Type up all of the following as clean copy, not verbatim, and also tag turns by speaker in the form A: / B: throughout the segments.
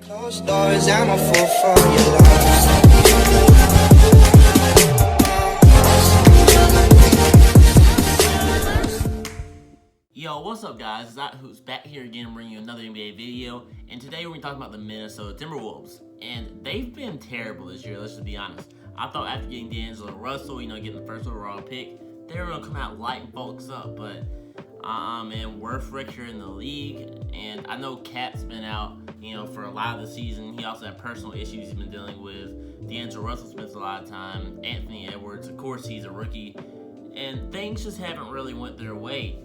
A: Closed doors, I'm a fool for your love.
B: Yo, what's up guys? It's Who's back here again bringing you another NBA video, and today we're going to talk about the Minnesota Timberwolves. And they've been terrible this year, let's just be honest. I thought after getting Angelo, Russel, getting the first overall pick, they were going to come out lighting folks up, but man, worst record in the league. And I know Cat's been out, for a lot of the season. He also had personal issues he's been dealing with. D'Angelo Russell spends a lot of time. Anthony Edwards, of course, he's a rookie. And things just haven't really went their way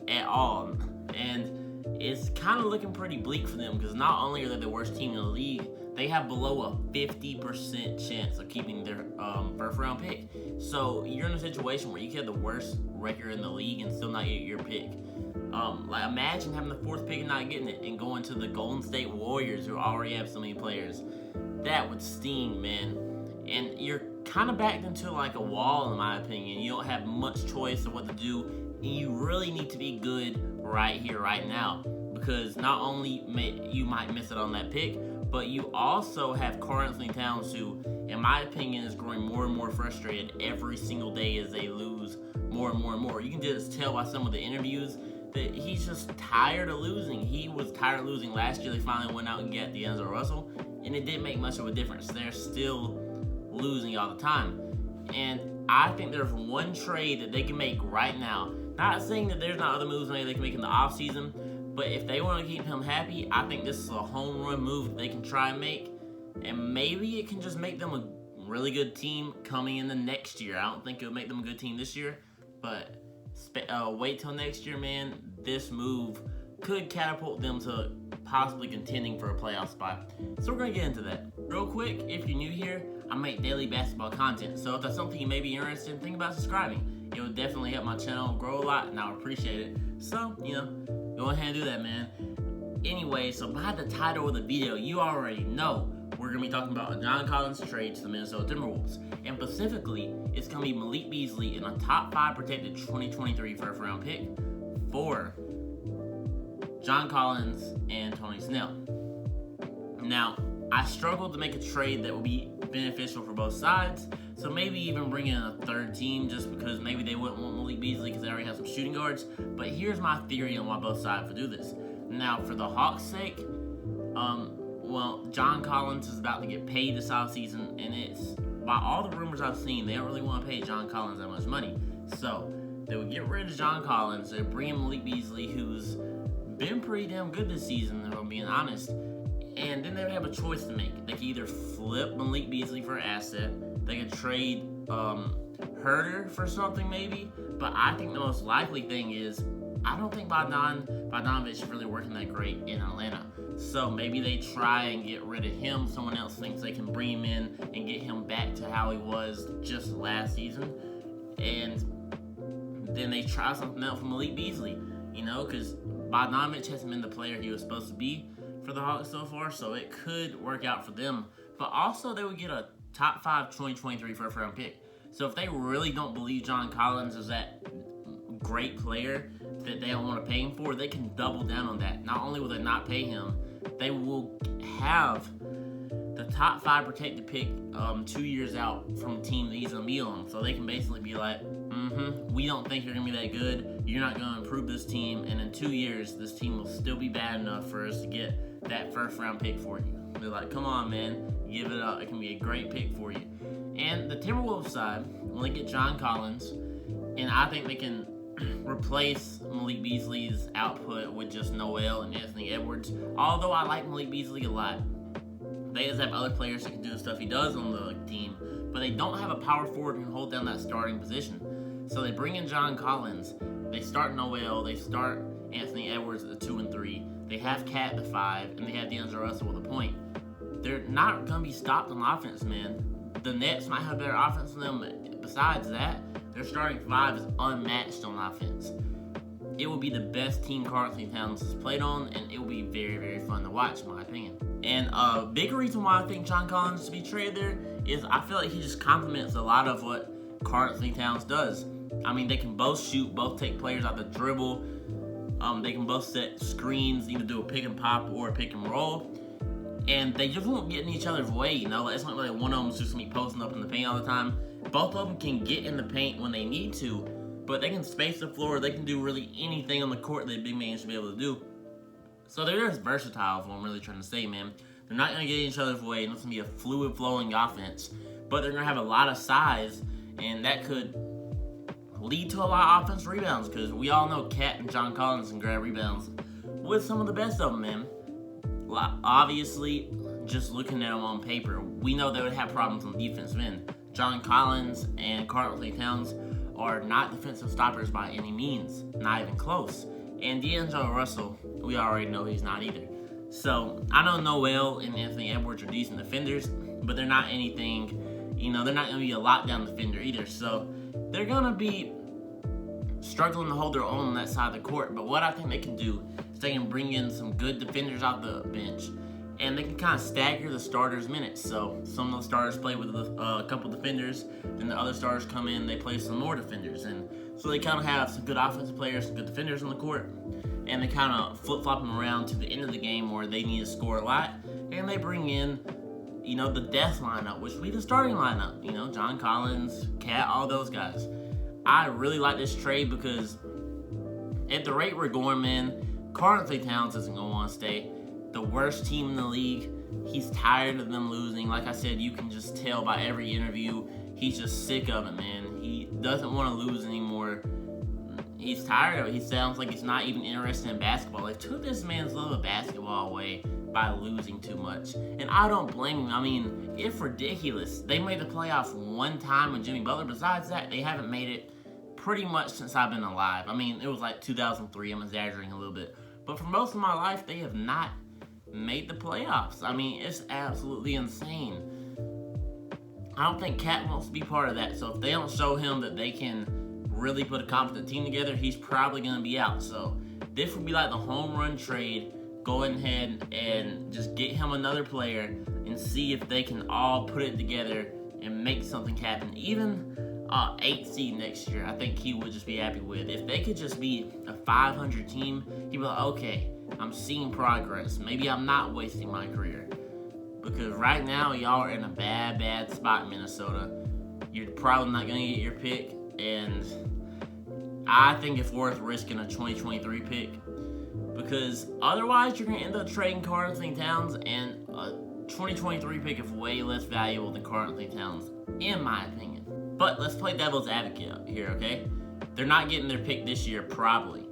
B: at all. And it's kind of looking pretty bleak for them because not only are they the worst team in the league, they have below a 50% chance of keeping their first round pick. So you're in a situation where you can have the worst record in the league and still not get your pick. Like imagine having the fourth pick and not getting it and going to the Golden State Warriors who already have so many players. That would sting, man. And you're kind of backed into like a wall in my opinion. You don't have much choice of what to do, and you really need to be good right here, right now, because not only you might miss it on that pick, but you also have Karl Anthony Towns, who, in my opinion, is growing more and more frustrated every single day as they lose more and more and more. You can just tell by some of the interviews that he's just tired of losing. He was tired of losing last year. They finally went out and got Angelo Russell, and it didn't make much of a difference. They're still losing all the time. And I think there's one trade that they can make right now. Not saying that there's not other moves maybe they can make in the offseason, but if they want to keep him happy, I think this is a home run move that they can try and make. And maybe it can just make them a really good team coming in the next year. I don't think it'll make them a good team this year, but wait till next year, man. This move could catapult them to possibly contending for a playoff spot. So we're going to get into that. Real quick, if you're new here, I make daily basketball content. So if that's something you may be interested in, think about subscribing. It would definitely help my channel grow a lot, and I would appreciate it. So, go ahead and do that, man. Anyway, so by the title of the video, you already know we're going to be talking about a John Collins trade to the Minnesota Timberwolves. And specifically, it's going to be Malik Beasley in a top 5 protected 2023 first round pick for John Collins and Tony Snell. Now, I struggled to make a trade that would be beneficial for both sides, so maybe even bring in a third team just because maybe they wouldn't want Malik Beasley because they already have some shooting guards. But here's my theory on why both sides would do this. Now, for the Hawks' sake, John Collins is about to get paid this offseason, and it's, by all the rumors I've seen, they don't really want to pay John Collins that much money. So they would get rid of John Collins, they'd bring in Malik Beasley, who's been pretty damn good this season, if I'm being honest. And then they would have a choice to make. They could either flip Malik Beasley for an asset, they could trade Herter for something maybe, but I think the most likely thing is, I don't think Bogdanovic is really working that great in Atlanta. So maybe they try and get rid of him. Someone else thinks they can bring him in and get him back to how he was just last season. And then they try something else for Malik Beasley, because Bogdanovic hasn't been the player he was supposed to be for the Hawks so far, so it could work out for them. But also, they would get a top 5 2023 first round pick. So if they really don't believe John Collins is that great player that they don't want to pay him for, they can double down on that. Not only will they not pay him, they will have the top 5 protected pick 2 years out from the team that he's going to be on. So they can basically be like, we don't think you're going to be that good. You're not going to improve this team. And in 2 years, this team will still be bad enough for us to get that first round pick for you. They're like, come on, man. Give it up. It can be a great pick for you. And the Timberwolves side, when they get John Collins, and I think they can replace Malik Beasley's output with just Noel and Anthony Edwards. Although I like Malik Beasley a lot, they just have other players that can do the stuff he does on the team, but they don't have a power forward who can hold down that starting position. So they bring in John Collins, they start Noel, they start Anthony Edwards at the 2 and 3, they have Cat at the 5, and they have D'Angelo Russell with a point. They're not going to be stopped on offense, man. The Nets might have better offense than them, but besides that, their starting 5 is unmatched on offense. It will be the best team Karl Anthony Towns has played on, and it will be very, very fun to watch, in my opinion. And a big reason why I think John Collins should be traded there is I feel like he just complements a lot of what Karl Anthony Towns does. I mean, they can both shoot, both take players out the dribble. They can both set screens, either do a pick and pop or a pick and roll. and they just won't get in each other's way, you know? It's not like one of them's just gonna be posting up in the paint all the time. Both of them can get in the paint when they need to, but they can space the floor. They can do really anything on the court that big man should be able to do. So they're just versatile, is what I'm really trying to say, man. They're not gonna get in each other's way, and it's gonna be a fluid flowing offense, but they're gonna have a lot of size, and that could lead to a lot of offensive rebounds, because we all know Cat and John Collins can grab rebounds with some of the best of them, man. Obviously, just looking at them on paper, we know they would have problems on the defensive end. John Collins and Karl Anthony Towns are not defensive stoppers by any means, not even close. And Angelo Russel, we already know he's not either. So, I know Noel and Anthony Edwards are decent defenders, but they're not anything, you know, they're not going to be a lockdown defender either. So, they're going to be struggling to hold their own on that side of the court. But what I think they can do is they can bring in some good defenders off the bench, and they can kind of stagger the starters' minutes. So some of the starters play with a couple defenders, then the other starters come in, they play some more defenders. And so they kind of have some good offensive players, some good defenders on the court, and they kind of flip-flop them around to the end of the game where they need to score a lot, and they bring in, you know, the death lineup, which would be the starting lineup. You know, John Collins, Cat, all those guys. I really like this trade because at the rate we're going, man, Karl Anthony Towns isn't going to want to stay. The worst team in the league. He's tired of them losing. Like I said, you can just tell by every interview, he's just sick of it, man. He doesn't want to lose anymore. He's tired of it. He sounds like he's not even interested in basketball. They took this man's love of basketball away by losing too much. And I don't blame him. I mean, it's ridiculous. They made the playoffs one time with Jimmy Butler. Besides that, they haven't made it pretty much since I've been alive. I mean, it was like 2003. I'm exaggerating a little bit. But for most of my life, they have not made the playoffs. I mean, it's absolutely insane. I don't think Cat wants to be part of that. So if they don't show him that they can really put a competent team together, he's probably going to be out. So this would be like the home run trade. Go ahead and just get him another player and see if they can all put it together and make something happen. Even 8th seed next year, I think he would just be happy with. If they could just be a 500 team, he'd be like, okay, I'm seeing progress. Maybe I'm not wasting my career. Because right now, y'all are in a bad spot in Minnesota. You're probably not going to get your pick, and I think it's worth risking a 2023 pick. Because otherwise, you're going to end up trading Karl Anthony Towns, and a 2023 pick is way less valuable than Karl Anthony Towns, in my opinion. But let's play devil's advocate here, okay? They're not getting their pick this year, probably.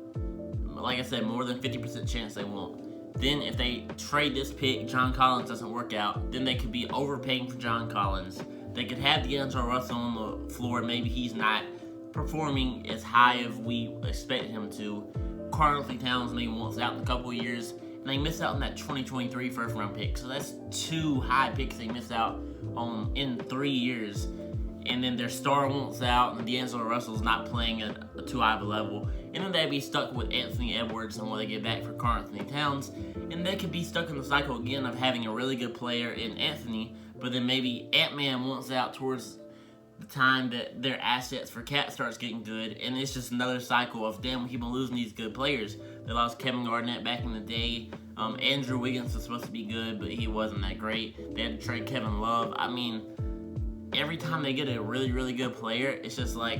B: Like I said, more than 50% chance they won't. Then if they trade this pick, John Collins doesn't work out, then they could be overpaying for John Collins. They could have Angelo Russel on the floor. Maybe he's not performing as high as we expect him to. Karl Anthony Towns maybe wants out in a couple of years, and they miss out on that 2023 first-round pick. So that's 2 high picks they miss out on in 3 years. And then their star wants out, and Angelo Russell's not playing at a too high of a level. And then they'd be stuck with Anthony Edwards and what they get back for Karl Anthony Towns. And they could be stuck in the cycle again of having a really good player in Anthony, but then maybe Ant-Man wants out towards the time that their assets for Cat starts getting good, and it's just another cycle of, damn, we keep on losing these good players. They lost Kevin Garnett back in the day. Andrew Wiggins was supposed to be good, but he wasn't that great. They had to trade Kevin Love. I mean, every time they get a really good player, it's just like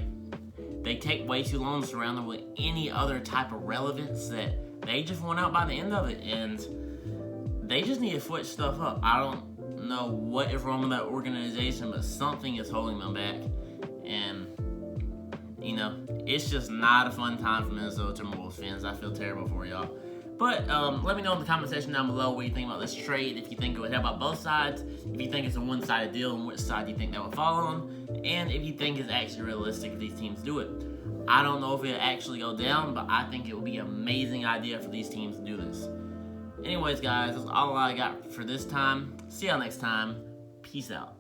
B: they take way too long to surround them with any other type of relevance that they just went out by the end of it, and they just need to switch stuff up. I don't know what is wrong with that organization, but something is holding them back, and you know, it's just not a fun time for Minnesota Timberwolves fans. I feel terrible for y'all. But let me know in the comment section down below what you think about this trade, if you think it would help out both sides, if you think it's a one-sided deal and which side you think that would fall on, and if you think it's actually realistic if these teams do it. I don't know if it'll actually go down, but I think it would be an amazing idea for these teams to do this. Anyways, guys, that's all I got for this time. See y'all next time. Peace out.